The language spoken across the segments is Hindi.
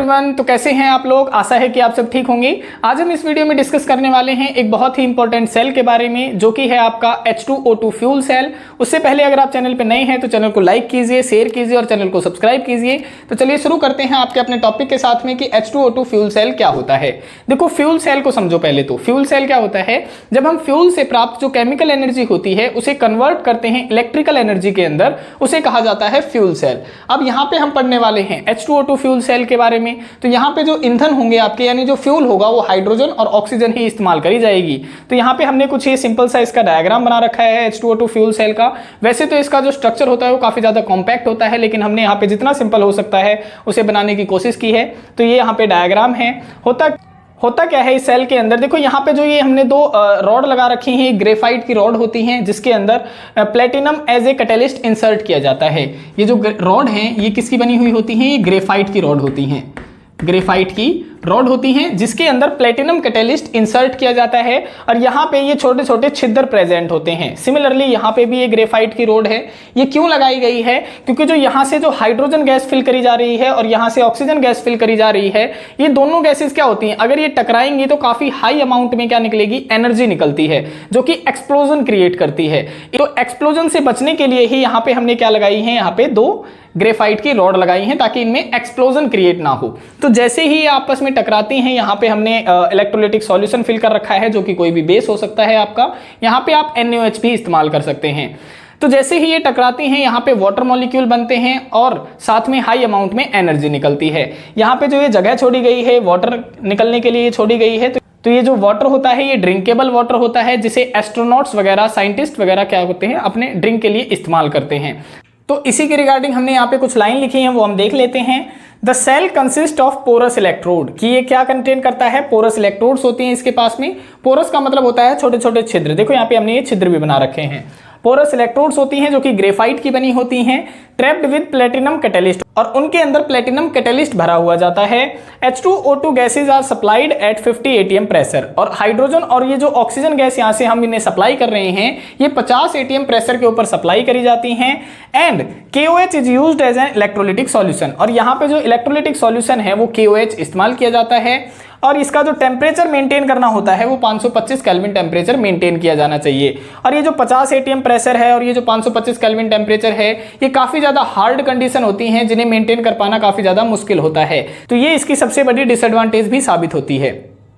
एवरीवन, तो कैसे हैं आप लोग। आशा है कि आप सब ठीक होंगे। आज हम इस वीडियो में डिस्कस करने वाले हैं एक बहुत ही इंपॉर्टेंट सेल के बारे में, जो कि है आपका H2O2 फ्यूल सेल। उससे पहले अगर आप चैनल पे नए हैं तो चैनल को लाइक कीजिए, शेयर कीजिए और चैनल को सब्सक्राइब कीजिए। तो चलिए शुरू करते हैं आपके अपने टॉपिक के साथ में कि H2O2 फ्यूल सेल क्या होता है। देखो, फ्यूल सेल को समझो पहले तो। फ्यूल सेल क्या होता है? जब हम फ्यूल से प्राप्त जो केमिकल एनर्जी होती है उसे कन्वर्ट करते हैं इलेक्ट्रिकल एनर्जी के अंदर, उसे कहा जाता है फ्यूल सेल। अब यहाँ पे हम पढ़ने वाले हैं H2O2 फ्यूल सेल के बारे में। तो यहाँ पे जो ईंधन होंगे आपके, यानी जो फ्यूल होगा, वो हाइड्रोजन और ऑक्सीजन ही इस्तेमाल करी जाएगी। तो यहाँ पे हमने कुछ ये सिंपल सा इसका डायग्राम बना रखा है H2O2 फ्यूल सेल का। वैसे तो इसका जो स्ट्रक्चर होता है वो काफी ज्यादा कॉम्पैक्ट होता है, लेकिन हमने यहाँ पे जितना सिंपल हो सकता है उसे बनाने की कोशिश की है। तो ये यहाँ पे डायग्राम है। होता क्या है इस सेल के अंदर, देखो यहाँ पे जो ये हमने दो रॉड लगा रखी हैं, ग्रेफाइट की रॉड होती हैं, जिसके अंदर platinum as a catalyst insert किया जाता है। ये जो रॉड हैं ये किसकी बनी हुई होती हैं? ये ग्रेफाइट की रॉड होती हैं, ग्रेफाइट की रॉड होती हैं, जिसके अंदर प्लेटिनम कैटलिस्ट इंसर्ट किया जाता है और यहाँ पे ये छोटे छोटे छिद्र प्रेजेंट होते हैं। सिमिलरली यहाँ पे भी ये ग्रेफाइट की रॉड है। ये क्यों लगाई गई है? क्योंकि जो यहाँ से जो हाइड्रोजन गैस फिल करी जा रही है और यहाँ से ऑक्सीजन गैस फिल करी जा रही है, ये दोनों गैसेस क्या होती हैं, अगर ये टकराएंगी तो काफी हाई अमाउंट में क्या निकलेगी? एनर्जी निकलती है, जो कि एक्सप्लोजन क्रिएट करती है। तो एक्सप्लोजन से बचने के लिए ही यहाँ पे हमने क्या लगाई है? यहाँ पे दो ग्रेफाइट की रॉड लगाई हैं, ताकि इनमें एक्सप्लोजन क्रिएट ना हो। तो जैसे ही आपस में टकराती हैं, यहाँ पे हमने इलेक्ट्रोलाइटिक सॉल्यूशन फिल कर रखा है, जो कि कोई भी बेस हो सकता है आपका। यहाँ पे आप NaOH भी इस्तेमाल कर सकते हैं। तो जैसे ही ये टकराती हैं, यहाँ पे वाटर मॉलिक्यूल बनते हैं और साथ में हाई अमाउंट में एनर्जी निकलती है। यहाँ पे जो ये जगह छोड़ी गई है वाटर निकलने के लिए छोड़ी गई है, तो ये जो वाटर होता है ये ड्रिंकेबल वाटर होता है, जिसे एस्ट्रोनॉट्स वगैरह, साइंटिस्ट वगैरह क्या होते हैं, अपने ड्रिंक के लिए इस्तेमाल करते हैं। तो इसी के रिगार्डिंग हमने यहाँ पे कुछ लाइन लिखी है, वो हम देख लेते हैं। The cell consist of porous electrode, कि ये क्या कंटेन करता है? पोरस इलेक्ट्रोड्स होती हैं इसके पास में। पोरस का मतलब होता है छोटे छोटे छिद्र। देखो यहाँ पे हमने ये छिद्र भी बना रखे हैं। पोरस इलेक्ट्रोड्स होती हैं जो कि ग्रेफाइट की बनी होती हैं, ट्रैप्ड विद प्लेटिनम कैटलिस्ट, और उनके अंदर प्लेटिनम कैटलिस्ट भरा हुआ जाता है। H2O2 gases are supplied at 50 atm pressure, और हाइड्रोजन और ये जो ऑक्सीजन गैस यहाँ से हम इन्हें सप्लाई कर रहे हैं, ये 50 atm प्रेशर के ऊपर सप्लाई करी जाती हैं। And KOH is used as an electrolytic solution, और यहाँ पे जो इलेक्ट्रोलिटिक सॉल्यूशन है वो KOH इस्तेमाल किया जाता है। और इसका जो टेम्परेचर मेंटेन करना होता है वो 525 केल्विन टेम्परेचर मेंटेन किया जाना चाहिए। और ये जो 50 atm प्रेशर है और ये जो 525 केल्विन टेम्परेचर है, ये काफी ज्यादा हार्ड कंडीशन होती हैं, जिन्हें मेंटेन कर पाना काफी ज्यादा मुश्किल होता है। तो ये इसकी सबसे बड़ी डिसएडवांटेज भी साबित होती है।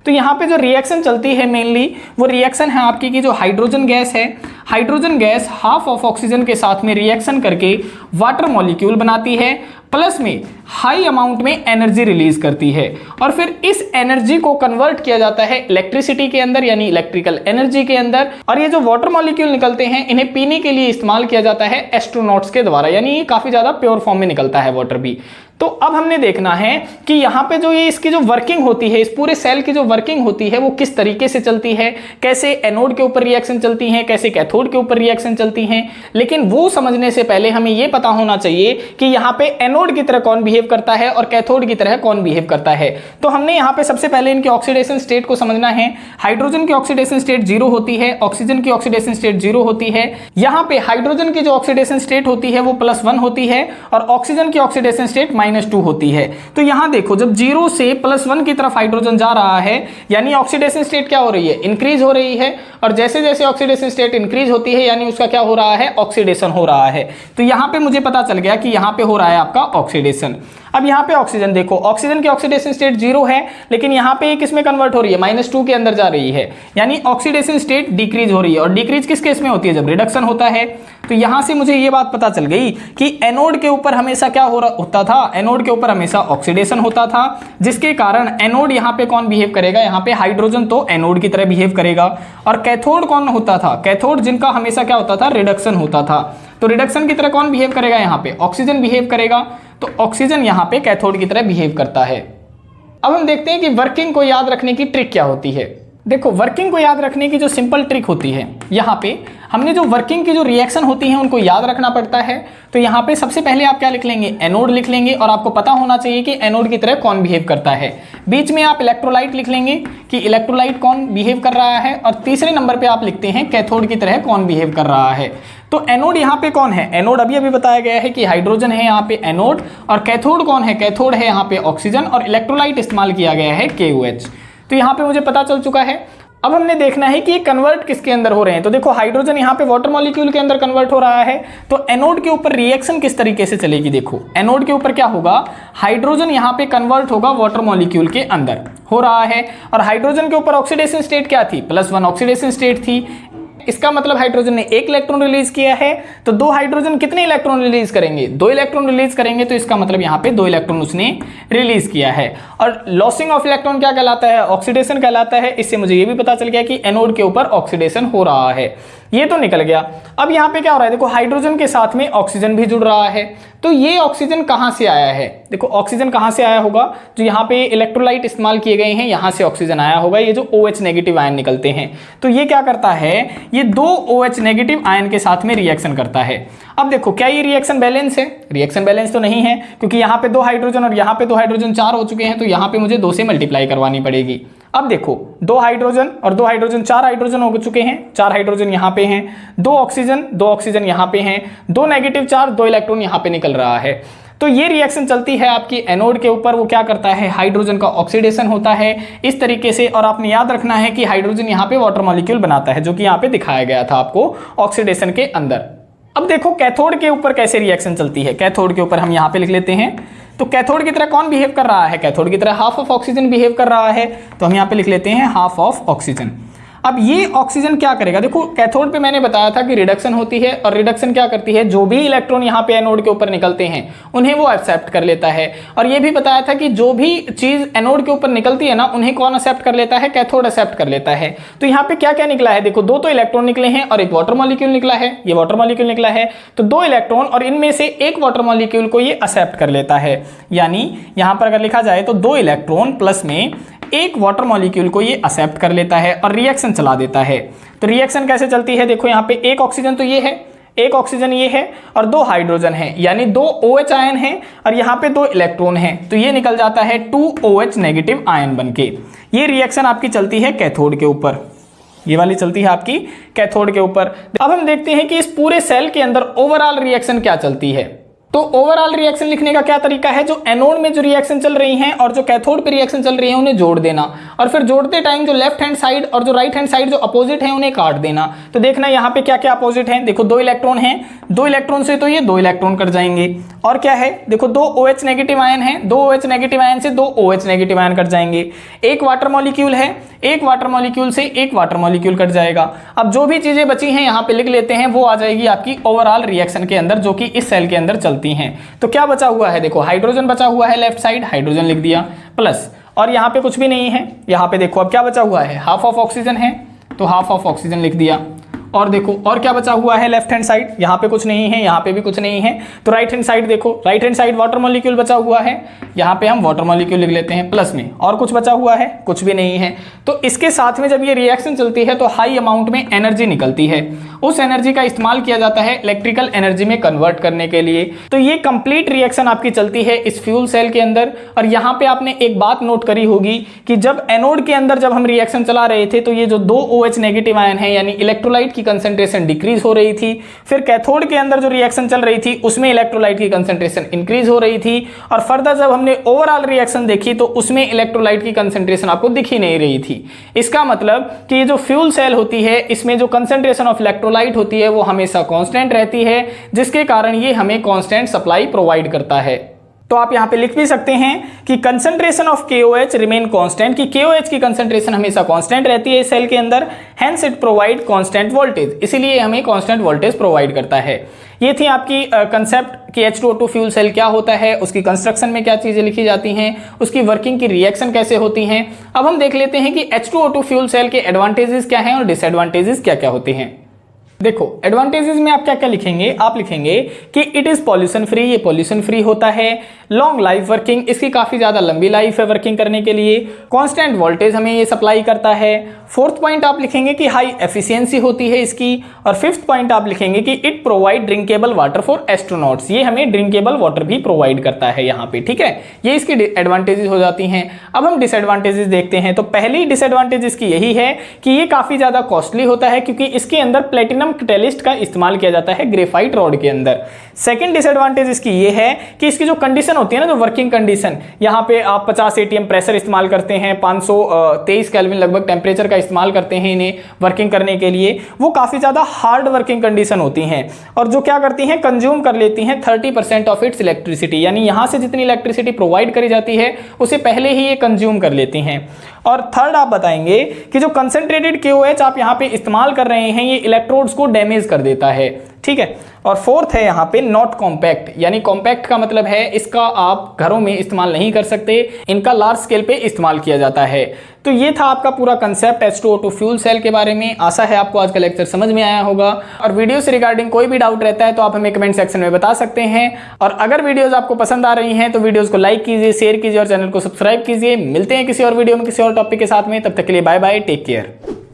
तो यहाँ पे जो रिएक्शन चलती है मेनली, वो रिएक्शन है आपकी कि जो हाइड्रोजन गैस है, hydrogen gas half of oxygen के साथ में रिएक्शन करके वाटर मॉलिक्यूल बनाती है, प्लस में हाई अमाउंट में एनर्जी रिलीज करती है, और फिर इस एनर्जी को कन्वर्ट किया जाता है इलेक्ट्रिसिटी के अंदर, यानी इलेक्ट्रिकल एनर्जी के अंदर। और ये जो वाटर मॉलिक्यूल निकलते हैं, इन्हें पीने के लिए इस्तेमाल किया जाता है एस्ट्रोनॉट्स के द्वारा, यानी ये काफी ज्यादा प्योर फॉर्म में निकलता है वाटर भी। तो अब हमने देखना है कि यहाँ पे जो ये इसकी जो वर्किंग होती है, इस पूरे सेल की जो वर्किंग होती है, वो किस तरीके से चलती है, कैसे एनोड के ऊपर रिएक्शन चलती है, कैसे कैथोड के ऊपर रिएक्शन चलती हैं। लेकिन वो समझने से पहले हमें ये पता होना चाहिए कि यहाँ पे एनोड की तरह कौन बिहेव करता है और कैथोड की तरह कौन बिहेव करता है। तो हमने यहाँ पे सबसे पहले इनके ऑक्सीडेशन स्टेट को समझना है। हाइड्रोजन की ऑक्सीडेशन स्टेट 0 होती है, ऑक्सीजन की ऑक्सीडेशन स्टेट 0 होती है। यहाँ पे हाइड्रोजन की जो ऑक्सीडेशन स्टेट होती है वो +1 होती है, और ऑक्सीजन की ऑक्सीडेशन स्टेट -2 होती है। तो यहाँ देखो, जब 0 से +1 की तरफ हाइड्रोजन जा रहा है, यानी ऑक्सीडेशन स्टेट क्या हो रही है? इंक्रीज हो रही है। और जैसे जैसे ऑक्सीडेशन स्टेट इंक्रीज होती है, यानी उसका क्या हो रहा है? ऑक्सीडेशन हो रहा है। तो यहाँ पे मुझे पता चल गया कि यहाँ पे हो रहा है आपका ऑक्सीडेशन। अब यहाँ पे ऑक्सीजन देखो, ऑक्सीजन की ऑक्सीडेशन स्टेट 0 है, लेकिन यहाँ पे किस में कन्वर्ट हो रही है? -2 के अंदर जा रही है, यानी ऑक्सीडेशन स्टेट डिक्रीज हो रही है। और डिक्रीज किस केस में होती है? जब रिडक्शन होता है। तो यहाँ से मुझे ये बात पता चल गई कि एनोड के ऊपर हमेशा क्या होता था? एनोड के ऊपर हमेशा ऑक्सीडेशन होता था, जिसके कारण एनोड यहाँ पे कौन बिहेव करेगा? यहाँ पे हाइड्रोजन तो एनोड की तरह बिहेव करेगा। और कैथोड कौन होता था? कैथोड जिनका हमेशा क्या होता था? रिडक्शन होता था। तो रिडक्शन की तरह कौन बिहेव करेगा? यहाँ पे ऑक्सीजन बिहेव करेगा। तो ऑक्सीजन यहाँ पे कैथोड की तरह बिहेव करता है। अब हम देखते हैं कि वर्किंग को याद रखने की ट्रिक क्या होती है। देखो, वर्किंग को याद रखने की जो सिंपल ट्रिक होती है, यहाँ पे हमने जो वर्किंग की जो रिएक्शन होती है उनको याद रखना पड़ता है। तो यहाँ पे सबसे पहले आप क्या लिख लेंगे? एनोड लिख लेंगे, और आपको पता होना चाहिए कि एनोड की तरह कौन बिहेव करता है। बीच में आप इलेक्ट्रोलाइट लिख लेंगे कि इलेक्ट्रोलाइट कौन बिहेव कर रहा है, और तीसरे नंबर पे आप लिखते हैं कैथोड की तरह कौन बिहेव कर रहा है। तो एनोड यहाँ पे कौन है? एनोड अभी अभी बताया गया है कि हाइड्रोजन है यहाँ पे एनोड, और कैथोड कौन है? कैथोड है यहाँ पे ऑक्सीजन, और इलेक्ट्रोलाइट इस्तेमाल किया गया है KOH। तो यहाँ पे मुझे पता चल चुका है। अब हमने देखना है कि ये कन्वर्ट किसके अंदर हो रहे हैं। तो देखो हाइड्रोजन यहाँ पे वाटर मॉलिक्यूल के अंदर कन्वर्ट हो रहा है, तो एनोड के ऊपर रिएक्शन किस तरीके से चलेगी? देखो एनोड के ऊपर क्या होगा, हाइड्रोजन यहाँ पे कन्वर्ट होगा वाटर मॉलिक्यूल के अंदर हो रहा है, और हाइड्रोजन के ऊपर ऑक्सीडेशन स्टेट क्या थी? +1 ऑक्सीडेशन स्टेट थी। इसका मतलब हाइड्रोजन ने 1 इलेक्ट्रॉन रिलीज किया है, तो 2 हाइड्रोजन कितने इलेक्ट्रॉन रिलीज करेंगे? 2 इलेक्ट्रॉन रिलीज करेंगे, तो इसका मतलब यहाँ पे 2 इलेक्ट्रॉन उसने रिलीज किया है। और लॉसिंग ऑफ इलेक्ट्रॉन क्या कहलाता है? ऑक्सीडेशन कहलाता है। इससे मुझे ये भी पता चल गया कि एनोड के ऊपर ऑक्सीडेशन हो रहा है, ये तो निकल गया। अब यहाँ पे क्या हो रहा है? देखो हाइड्रोजन के साथ में ऑक्सीजन भी जुड़ रहा है, तो ये ऑक्सीजन कहाँ से आया है? देखो ऑक्सीजन कहाँ से आया होगा? जो यहाँ पे इलेक्ट्रोलाइट इस्तेमाल किए गए हैं, यहाँ से ऑक्सीजन आया होगा। ये जो OH नेगेटिव आयन निकलते हैं, तो ये क्या करता है? ये 2 OH नेगेटिव आयन के साथ में रिएक्शन करता है। अब देखो क्या ये रिएक्शन बैलेंस है? रिएक्शन बैलेंस तो नहीं है, क्योंकि यहाँ पे 2 हाइड्रोजन और यहाँ पे 2 हाइड्रोजन 4 हो चुके हैं, तो यहाँ पे मुझे 2 से मल्टीप्लाई करवानी पड़ेगी। अब देखो 2 हाइड्रोजन और 2 हाइड्रोजन 4 हाइड्रोजन हो चुके हैं, 4 हाइड्रोजन यहाँ पे हैं, 2 ऑक्सीजन यहाँ पे हैं, 2 नेगेटिव चार्ज, 2 इलेक्ट्रॉन यहाँ पे निकल रहा है। तो ये रिएक्शन चलती है आपकी एनोड के ऊपर। वो क्या करता है? हाइड्रोजन का ऑक्सीडेशन होता है इस तरीके से, और आपने याद रखना है कि हाइड्रोजन यहाँ पे वाटर मॉलिक्यूल बनाता है, जो कि यहाँ पे दिखाया गया था आपको ऑक्सीडेशन के अंदर। अब देखो कैथोड के ऊपर कैसे रिएक्शन चलती है। कैथोड के ऊपर हम यहाँ पे लिख लेते हैं। तो कैथोड की तरह कौन बिहेव कर रहा है? कैथोड की तरह हाफ ऑफ ऑक्सीजन बिहेव कर रहा है, तो हम यहाँ पे लिख लेते हैं हाफ ऑफ ऑक्सीजन। अब ये ऑक्सीजन क्या करेगा? देखो कैथोड पे मैंने बताया था कि रिडक्शन होती है, और रिडक्शन क्या करती है? जो भी इलेक्ट्रॉन यहाँ पे एनोड के ऊपर निकलते हैं उन्हें वो एक्सेप्ट कर लेता है। और ये भी बताया था कि जो भी चीज एनोड के ऊपर निकलती है ना, उन्हें कौन एक्सेप्ट कर लेता है? कैथोड एक्सेप्ट कर लेता है। तो यहाँ पे क्या क्या निकला है? देखो 2 तो इलेक्ट्रॉन निकले हैं और एक वाटर मॉलिक्यूल निकला है। ये वाटर मॉलिक्यूल निकला है, तो 2 इलेक्ट्रॉन और इनमें से एक वाटर मॉलिक्यूल को ये एक्सेप्ट कर लेता है। यानी यहाँ पर अगर लिखा जाए तो 2 इलेक्ट्रॉन प्लस में एक वाटर मॉलिक्यूल को ये एक्सेप्ट कर लेता है और रिएक्शन चला देता है। तो रिएक्शन कैसे चलती है? देखो यहाँ पे एक ऑक्सीजन तो ये है, एक ऑक्सीजन ये है, और 2 हाइड्रोजन है, यानी 2 OH आयन है, और यहाँ पे 2 इलेक्ट्रॉन है, तो ये निकल जाता है 2 OH नेगेटिव आयन बनके। ये रिएक्शन आपकी चलती है कैथोड के ऊपर, ये वाली चलती है आपकी कैथोड के ऊपर। अब हम देखते हैं कि इस पूरे सेल के अंदर ओवरऑल रिएक्शन क्या चलती है। तो ओवरऑल रिएक्शन लिखने का क्या तरीका है? जो एनोड में जो रिएक्शन चल रही हैं और जो कैथोड पे रिएक्शन चल रही है उन्हें जोड़ देना, और फिर जोड़ते टाइम जो लेफ्ट हैंड साइड और जो राइट हैंड साइड जो अपोजिट है उन्हें काट देना। तो देखना यहाँ पे क्या क्या अपोजिट है। देखो 2 इलेक्ट्रॉन हैं, 2 इलेक्ट्रॉन से तो ये 2 इलेक्ट्रॉन कट जाएंगे, और क्या है? देखो 2 OH नेगेटिव आयन है, 2 OH नेगेटिव आयन से 2 OH नेगेटिव आयन कट जाएंगे। एक वाटर मॉलिक्यूल है, एक वाटर मॉलिक्यूल से एक वाटर मॉलिक्यूल कट जाएगा। अब जो भी चीजें बची हैं यहाँ पे लिख लेते हैं, वो आ जाएगी आपकी ओवरऑल रिएक्शन के अंदर, जो कि इस सेल के अंदर चलती हैं। तो क्या बचा हुआ है? देखो हाइड्रोजन बचा हुआ है, लेफ्ट साइड हाइड्रोजन लिख दिया प्लस, और यहाँ पे कुछ भी नहीं है। यहाँ पे देखो अब क्या बचा हुआ है? हाफ ऑफ ऑक्सीजन है, तो हाफ ऑफ ऑक्सीजन लिख दिया। और देखो और क्या बचा हुआ है? लेफ्ट हैंड साइड, यहाँ पे कुछ नहीं है, यहाँ पे भी कुछ नहीं है, तो राइट हैंड साइड देखो, right hand side water molecule बचा हुआ है, यहाँ पे हम वाटर मॉलिक्यूल लिख लेते हैं प्लस में। और कुछ बचा हुआ है? कुछ भी नहीं है। तो इसके साथ में जब ये रिएक्शन चलती है तो हाई अमाउंट में एनर्जी निकलती है, उस एनर्जी का इस्तेमाल किया जाता है इलेक्ट्रिकल एनर्जी में कन्वर्ट करने के लिए। तो ये कंप्लीट रिएक्शन आपकी चलती है इस फ्यूल सेल के अंदर। और यहाँ पे आपने एक बात नोट करी होगी कि जब एनोड के अंदर जब हम रिएक्शन चला रहे थे तो ये जो 2 OH नेगेटिव आयन है, यानी इलेक्ट्रोलाइट की कंसेंट्रेशन डिक्रीज हो रही थी। फिर कैथोड के अंदर जो रिएक्शन चल रही थी उसमें इलेक्ट्रोलाइट की कंसेंट्रेशन इंक्रीज हो रही थी, और फर्दर जब हमने ओवरऑल रिएक्शन देखी तो उसमें इलेक्ट्रोलाइट की कंसेंट्रेशन आपको दिख ही नहीं रही थी। इसका मतलब कि ये जो फ्यूल सेल होती है इसमें जो कंसेंट्रेशन ऑफ इलेक्ट्रोलाइट होती है वो हमेशा कांस्टेंट रहती है, जिसके कारण ये हमें कांस्टेंट सप्लाई प्रोवाइड करता है। तो आप यहाँ पे लिख भी सकते हैं कि concentration of KOH remain constant, कि KOH की कंसंट्रेशन हमेशा कांस्टेंट रहती है इस सेल के अंदर, hence it provide constant voltage, इसीलिए हमें कांस्टेंट वोल्टेज प्रोवाइड करता है। ये थी आपकी कंसेप्ट कि H2O2 फ्यूल सेल क्या होता है, उसकी कंस्ट्रक्शन में क्या चीजें लिखी जाती हैं, उसकी वर्किंग की रिएक्शन कैसे होती हैं। अब हम देख लेते हैं कि H2O2 फ्यूल सेल के एडवांटेजेस क्या हैं और डिसएडवांटेजेस क्या क्या होते हैं। देखो एडवांटेजेस में आप क्या क्या लिखेंगे? आप लिखेंगे कि इट इज पॉल्यूशन फ्री, ये पॉल्यूशन फ्री होता है। लॉन्ग लाइफ वर्किंग, इसकी काफी ज्यादा लंबी लाइफ है वर्किंग करने के लिए। कांस्टेंट वोल्टेज हमें ये सप्लाई करता है। फोर्थ पॉइंट आप लिखेंगे कि हाई एफिशिएंसी होती है इसकी। और फिफ्थ पॉइंट आप लिखेंगे कि it provide drinkable water for astronauts, ये हमें ड्रिंकेबल वाटर भी प्रोवाइड करता है यहाँ पे, ठीक है। ये इसकी एडवांटेजेस हो जाती हैं। अब हम डिसएडवांटेजेस देखते हैं। तो पहली डिसएडवांटेज इसकी यही है कि ये काफी ज्यादा कॉस्टली होता है, क्योंकि इसके अंदर प्लेटिनम एल्यूमिनियम कैटेलिस्ट का इस्तेमाल किया जाता है ग्रेफाइट रॉड के अंदर। सेकंड डिसएडवांटेज इसकी ये है कि इसकी जो कंडीशन होती है ना, जो वर्किंग कंडीशन, यहाँ पे आप 50 ATM प्रेशर इस्तेमाल करते हैं, 523 केल्विन लगभग टेम्परेचर का इस्तेमाल करते हैं इन्हें वर्किंग करने के लिए, वो काफ़ी ज़्यादा हार्ड वर्किंग कंडीशन होती हैं और जो क्या करती हैं, कंज्यूम कर लेती हैं 30% ऑफ इट्स इलेक्ट्रिसिटी, यानी यहाँ से जितनी इलेक्ट्रिसिटी प्रोवाइड करी जाती है उसे पहले ही ये कंज्यूम कर लेती हैं। और थर्ड आप बताएंगे कि जो कंसंट्रेटेड KOH आप यहाँ पे इस्तेमाल कर रहे हैं ये इलेक्ट्रोड्स को डैमेज कर देता है, ठीक है। और फोर्थ है यहाँ पे नॉट कॉम्पैक्ट, यानी कॉम्पैक्ट का मतलब है इसका आप घरों में इस्तेमाल नहीं कर सकते, इनका लार्ज स्केल पे इस्तेमाल किया जाता है। तो ये था आपका पूरा कंसेप्ट H2O2 फ्यूल सेल के बारे में। आशा है आपको आज का लेक्चर समझ में आया होगा और वीडियो से रिगार्डिंग कोई भी डाउट रहता है तो आप हमें कमेंट सेक्शन में बता सकते हैं। और अगर वीडियोस आपको पसंद आ रही हैं तो वीडियोस को लाइक कीजिए, शेयर कीजिए और चैनल को सब्सक्राइब कीजिए। मिलते हैं किसी और वीडियो में किसी और टॉपिक के साथ में, तब तक के लिए बाय बाय, टेक केयर।